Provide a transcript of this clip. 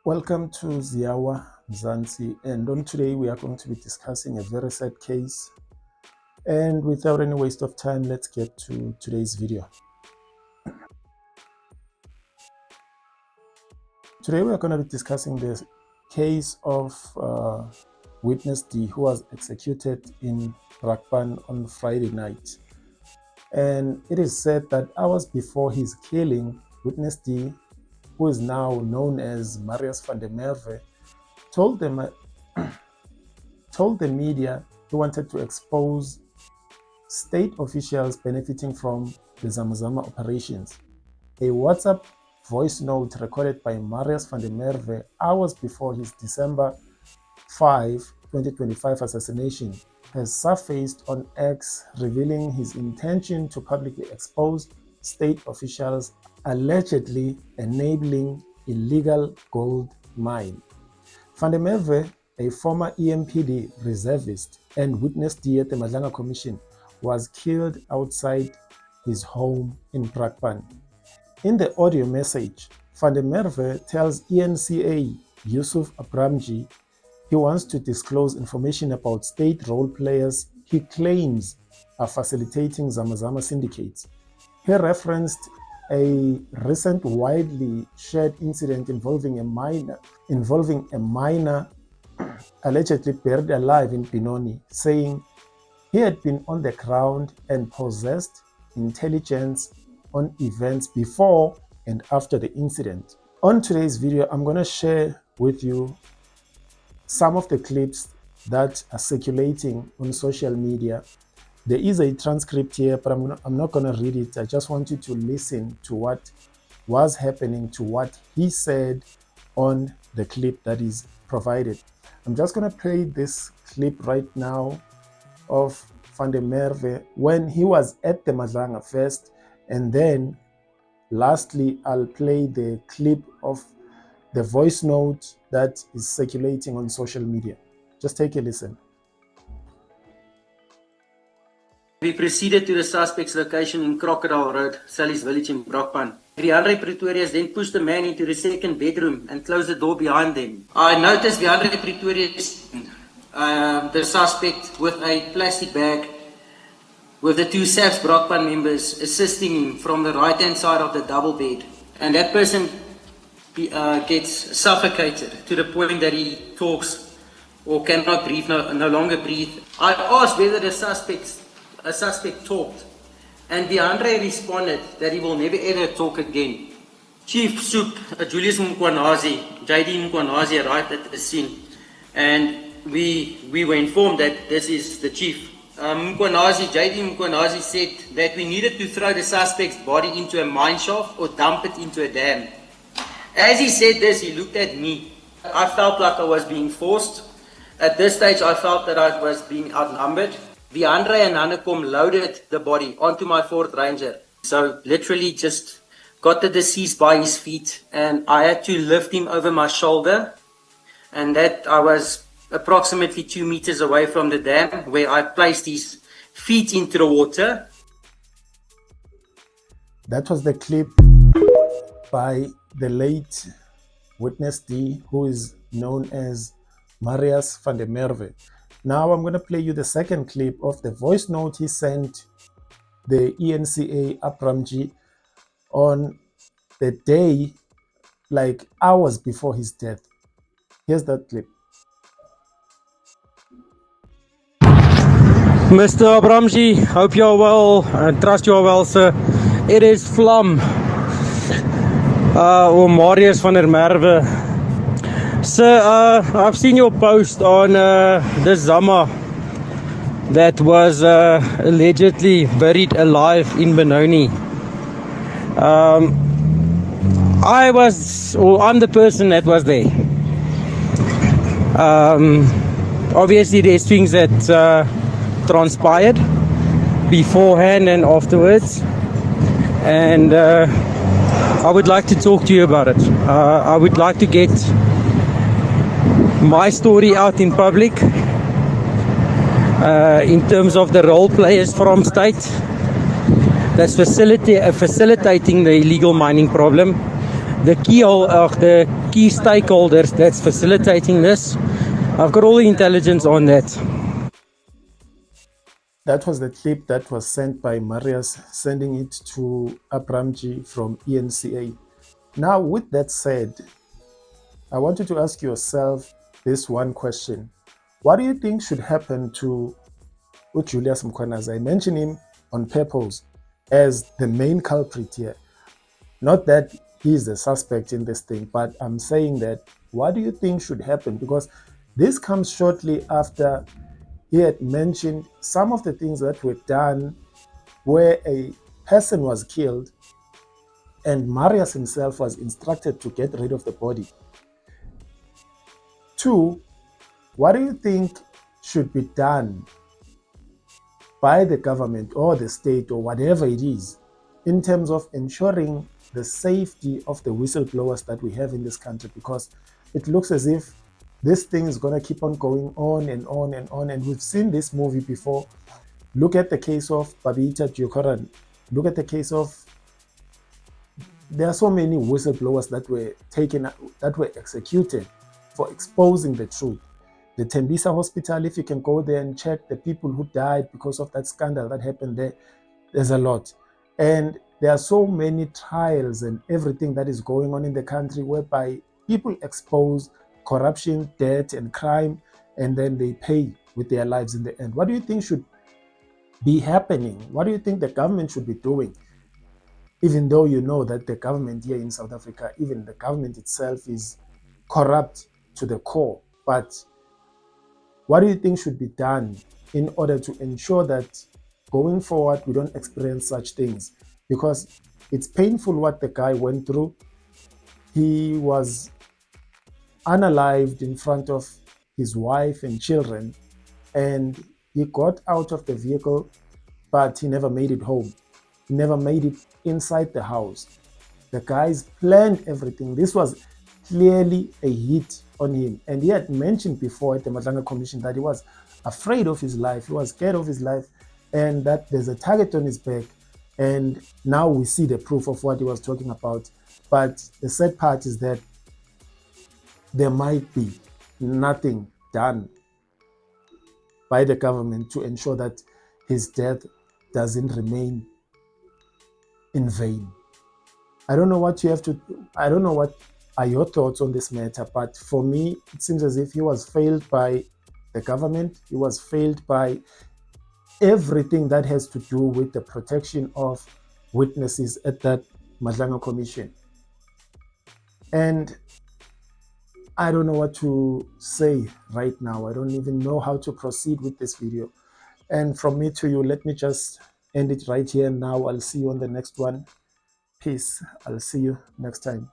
Welcome to Ziawa Mzansi, and on today we are going to be discussing a very sad case. And without any waste of time, let's get to today's video. Today we are going to be discussing the case of Witness D, who was executed in Brakpan on Friday night. And it is said that hours before his killing, Witness D, who is now known as Marius van der Merwe, told the media he wanted to expose state officials benefiting from the Zamazama operations. A WhatsApp voice note recorded by Marius van der Merwe hours before his December 5, 2025 assassination has surfaced on X, revealing his intention to publicly expose state officials allegedly enabling illegal gold mine. Van der Merwe, a former EMPD reservist and Witness D at the Madlanga Commission, was killed outside his home in Brakpan. In the audio message, Van der Merwe tells ENCA Yusuf Abramji he wants to disclose information about state role players he claims are facilitating Zamazama syndicates. He referenced a recent widely shared incident involving a minor allegedly buried alive in Benoni, saying he had been on the ground and possessed intelligence on events before and after the incident. On today's video, I'm going to share with you some of the clips that are circulating on social media. There is a transcript here, but I'm not going to read it. I just want you to listen to what was happening, to what he said on the clip that is provided. I'm just going to play this clip right now of Van der Merwe when he was at the Madlanga first, and then lastly I'll play the clip of the voice note that is circulating on social media. Just take a listen. We proceeded to the suspect's location in Crocodile Road, Sally's Village in Brakpan. 300 Pretorians then pushed the man into the second bedroom and closed the door behind them. I noticed 300 Pretorians, the suspect with a plastic bag with the two SAFS Brakpan members assisting him from the right-hand side of the double bed. And that person gets suffocated to the point that he talks or cannot breathe, no longer breathe. I asked whether a suspect talked, and Deandre responded that he will never ever talk again. Chief Soup, Julius Mkwanazi, JD Mkwanazi arrived at the scene, and we were informed that this is the chief. JD Mkwanazi said that we needed to throw the suspect's body into a mine shaft or dump it into a dam. As he said this, he looked at me. I felt like I was being forced. At this stage, I felt that I was being outnumbered. Deandre and Hanekom loaded the body onto my Ford Ranger. So literally just got the deceased by his feet, and I had to lift him over my shoulder, and that I was approximately 2 meters away from the dam, where I placed his feet into the water. That was the clip by the late Witness D, who is known as Marius van der Merwe. Now I'm going to play you the second clip of the voice note he sent the ENCA Abramji on the day, like hours before his death. Here's that clip. Mr. Abramji, hope you're well and trust you're well, sir. It is Vlam, or Marius van der Merwe. Sir, I've seen your post on the Zama that was allegedly buried alive in Benoni. I'm the person that was there. Obviously there's things that transpired beforehand and afterwards, and I would like to talk to you about it. I would like to get my story out in public in terms of the role players from state that's facilitating the illegal mining problem. The key stakeholders that's facilitating this. I've got all the intelligence on that. That was the clip that was sent by Marius, sending it to Abramji from ENCA. Now, with that said, I want you to ask yourself this one question. What do you think should happen to Julius Mkhwanazi? I mention him on purpose as the main culprit here. Not that he's the suspect in this thing, but I'm saying that what do you think should happen? Because this comes shortly after he had mentioned some of the things that were done where a person was killed and Marius himself was instructed to get rid of the body. 2, what do you think should be done by the government or the state or whatever it is in terms of ensuring the safety of the whistleblowers that we have in this country? Because it looks as if this thing is going to keep on going on and on and on. And we've seen this movie before. Look at the case of Babita Diokoran. Look at the case of, there are so many whistleblowers that were executed for exposing the truth. The Tembisa Hospital, if you can go there and check the people who died because of that scandal that happened there, there's a lot. And there are so many trials and everything that is going on in the country whereby people expose corruption, debt, and crime, and then they pay with their lives in the end. What do you think should be happening? What do you think the government should be doing? Even though you know that the government here in South Africa, even the government itself is corrupt to the core. But what do you think should be done in order to ensure that going forward we don't experience such things? Because it's painful what the guy went through. He was unalived in front of his wife and children, and he got out of the vehicle, but he never made it home. He never made it inside the house. The guys planned everything. This was clearly a hit on him. And he had mentioned before at the Madlanga Commission that he was afraid of his life. He was scared of his life, and that there's a target on his back. And now we see the proof of what he was talking about. But the sad part is that there might be nothing done by the government to ensure that his death doesn't remain in vain. I don't know what are your thoughts on this matter, but for me, it seems as if he was failed by the government. He was failed by everything that has to do with the protection of witnesses at that Madlanga Commission. And I don't know what to say right now. I don't even know how to proceed with this video. And from me to you, let me just end it right here now. I'll see you on the next one. Peace. I'll see you next time.